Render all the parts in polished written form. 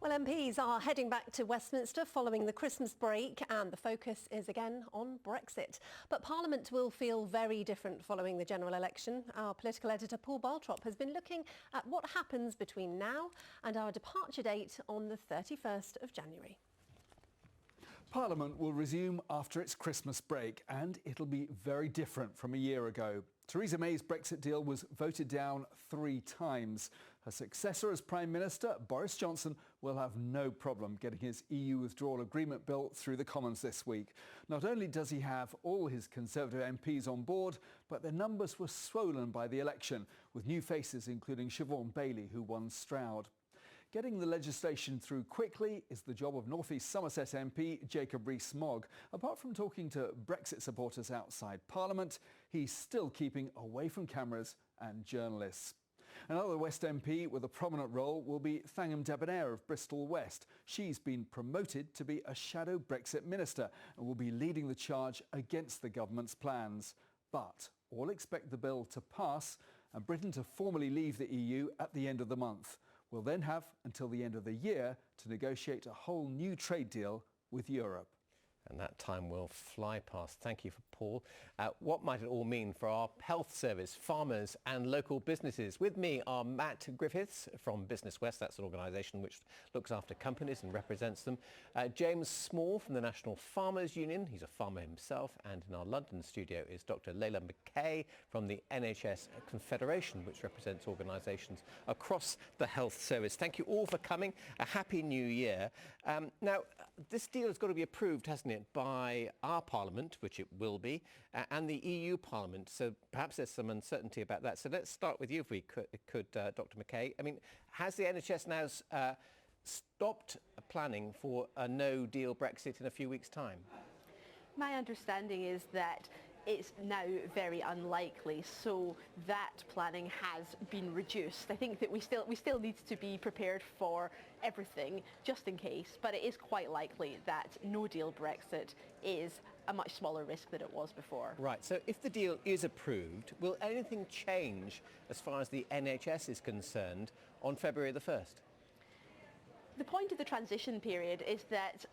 Well, MPs are heading back to Westminster following the Christmas break, and the focus is again on Brexit. But Parliament will feel very different following the general election. Our political editor Paul Baltrop has been looking at what happens between now and our departure date on the 31st of January. Parliament will resume after its Christmas break, and it'll be very different from a year ago. Theresa May's Brexit deal was voted down 3 times. Her successor as Prime Minister, Boris Johnson, will have no problem getting his EU withdrawal agreement bill through the Commons this week. Not only does he have all his Conservative MPs on board, but their numbers were swollen by the election, with new faces including Siobhan Bailey, who won Stroud. Getting the legislation through quickly is the job of North East Somerset MP Jacob Rees-Mogg. Apart from talking to Brexit supporters outside Parliament, he's still keeping away from cameras and journalists. Another West MP with a prominent role will be Thangam Debonair of Bristol West. She's been promoted to be a shadow Brexit minister and will be leading the charge against the government's plans. But all expect the bill to pass and Britain to formally leave the EU at the end of the month. We'll then have until the end of the year to negotiate a whole new trade deal with Europe. And that time will fly past. Thank you, Paul. What might it all mean for our health service, farmers and local businesses? With me are Matt Griffiths from Business West. That's an organisation which looks after companies and represents them. James Small from the National Farmers Union. He's a farmer himself. And in our London studio is Dr. Leila McKay from the NHS Confederation, which represents organisations across the health service. Thank you all for coming. A happy new year. Now, this deal has got to be approved, hasn't it, by our Parliament, which it will be, and the EU Parliament. So perhaps there's some uncertainty about that. So let's start with you, if we could Dr. McKay. I mean, has the NHS now stopped planning for a no-deal Brexit in a few weeks' time? My understanding is that it's now very unlikely, so that planning has been reduced. I think that we still need to be prepared for everything, just in case, but it is quite likely that no-deal Brexit is a much smaller risk than it was before. Right, so if the deal is approved, will anything change as far as the NHS is concerned on February the 1st? The point of the transition period is that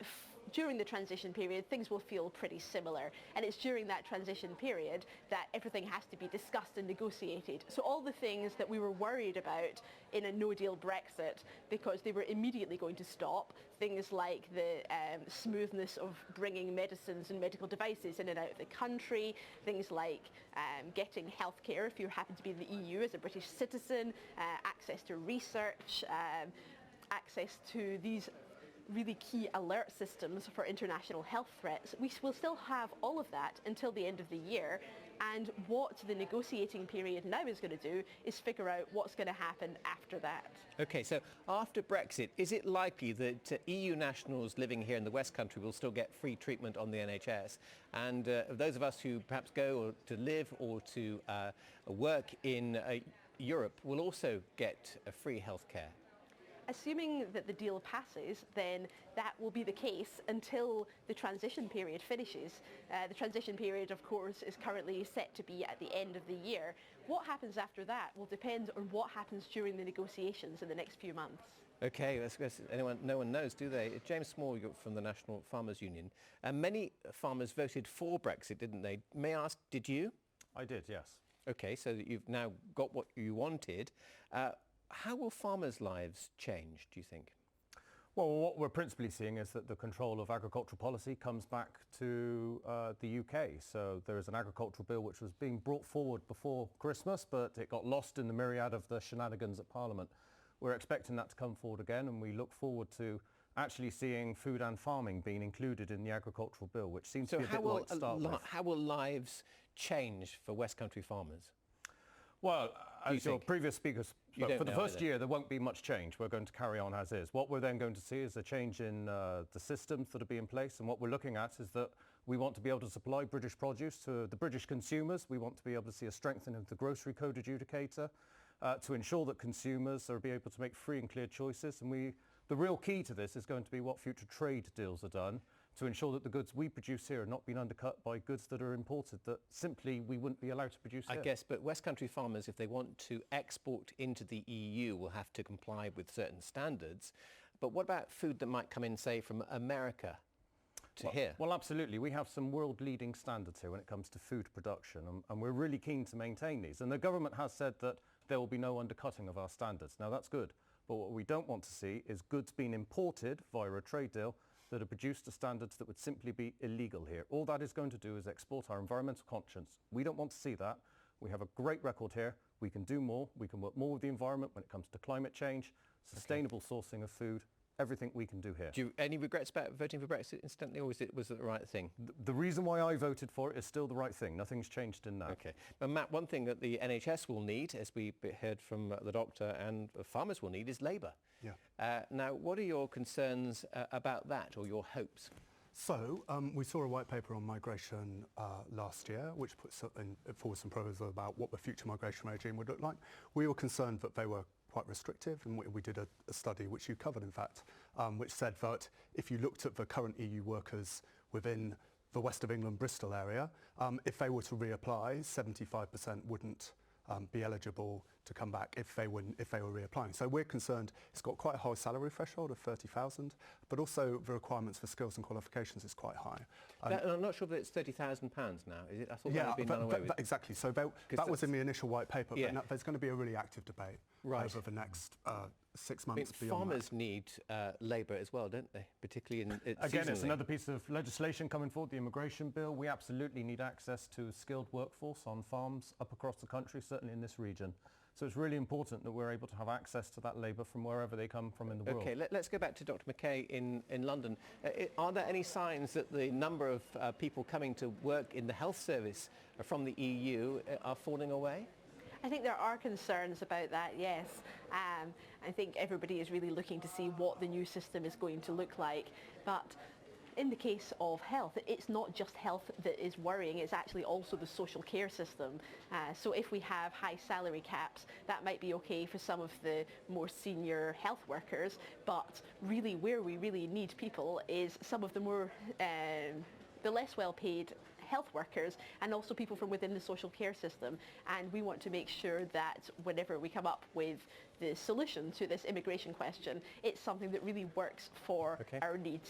during the transition period, things will feel pretty similar. And it's during that transition period that everything has to be discussed and negotiated. So all the things that we were worried about in a no-deal Brexit, because they were immediately going to stop, things like the smoothness of bringing medicines and medical devices in and out of the country, things like getting healthcare if you happen to be in the EU as a British citizen, access to research, access to these really key alert systems for international health threats. We will still have all of that until the end of the year, and what the negotiating period now is going to do is figure out what's going to happen after that. OK, so after Brexit, is it likely that EU nationals living here in the West Country will still get free treatment on the NHS, and those of us who perhaps go to live or to work in Europe will also get free healthcare? Assuming that the deal passes, then that will be the case until the transition period finishes. The transition period, of course, is currently set to be at the end of the year. What happens after that will depend on what happens during the negotiations in the next few months. OK, no one knows, do they? James Small from the National Farmers Union. Many farmers voted for Brexit, didn't they? May I ask, did you? I did, yes. OK, so you've now got what you wanted. How will farmers' lives change, do you think? Well, what we're principally seeing is that the control of agricultural policy comes back to the UK. So there is an agricultural bill which was being brought forward before Christmas, but it got lost in the myriad of the shenanigans at Parliament. We're expecting that to come forward again, and we look forward to actually seeing food and farming being included in the agricultural bill, which seems to be a bit light to start with. How will lives change for West Country farmers? Well, as your previous speakers, for the first year, there won't be much change. We're going to carry on as is. What we're then going to see is a change in the systems that will be in place. And what we're looking at is that we want to be able to supply British produce to the British consumers. We want to be able to see a strengthening of the grocery code adjudicator to ensure that consumers are able to make free and clear choices. And the real key to this is going to be what future trade deals are done to ensure that the goods we produce here are not being undercut by goods that are imported that simply we wouldn't be allowed to produce here. I guess, but West Country farmers, if they want to export into the EU, will have to comply with certain standards. But what about food that might come in, say, from America to here? Well, absolutely. We have some world-leading standards here when it comes to food production, and we're really keen to maintain these. And the government has said that there will be no undercutting of our standards. Now, that's good. But what we don't want to see is goods being imported via a trade deal that are produced to standards that would simply be illegal here. All that is going to do is export our environmental conscience. We don't want to see that. We have a great record here. We can do more. We can work more with the environment when it comes to climate change, sustainable sourcing of food, everything we can do here. Do you any regrets about voting for Brexit instantly, or was it the right thing? The reason why I voted for it is still the right thing. Nothing's changed in that. Okay. But Matt, one thing that the NHS will need, as we heard from the doctor, and farmers will need, is labour. Yeah. Now, what are your concerns about that, or your hopes? So we saw a white paper on migration last year, which puts forward some proposals about what the future migration regime would look like. We were concerned that they were quite restrictive, and we did a study, which you covered in fact, which said that if you looked at the current EU workers within the west of England, Bristol area, if they were to reapply, 75% wouldn't be eligible to come back if they were reapplying. So we're concerned it's got quite a high salary threshold of 30,000, but also the requirements for skills and qualifications is quite high. I'm not sure that it's £30,000 now, is it? I thought that had been done away with. Exactly. So that was in the initial white paper, but now there's going to be a really active debate over the next 6 months beyond farmers that. need labour as well, don't they? Particularly in Again, it's seasonally. another piece of legislation coming forward, the immigration bill. We absolutely need access to a skilled workforce on farms up across the country, certainly in this region. So it's really important that we're able to have access to that labour from wherever they come from in the world. Okay, let's go back to Dr McKay in London. Are there any signs that the number of people coming to work in the health service from the EU are falling away? I think there are concerns about that, yes. I think everybody is really looking to see what the new system is going to look like. But in the case of health, it's not just health that is worrying, it's actually also the social care system. So if we have high salary caps, that might be okay for some of the more senior health workers, but really where we really need people is some of the more, the less well paid health workers and also people from within the social care system. And we want to make sure that whenever we come up with the solution to this immigration question, it's something that really works for our needs.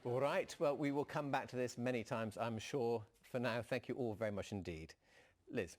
All right, well, we will come back to this many times, I'm sure. For now, thank you all very much indeed. Liz.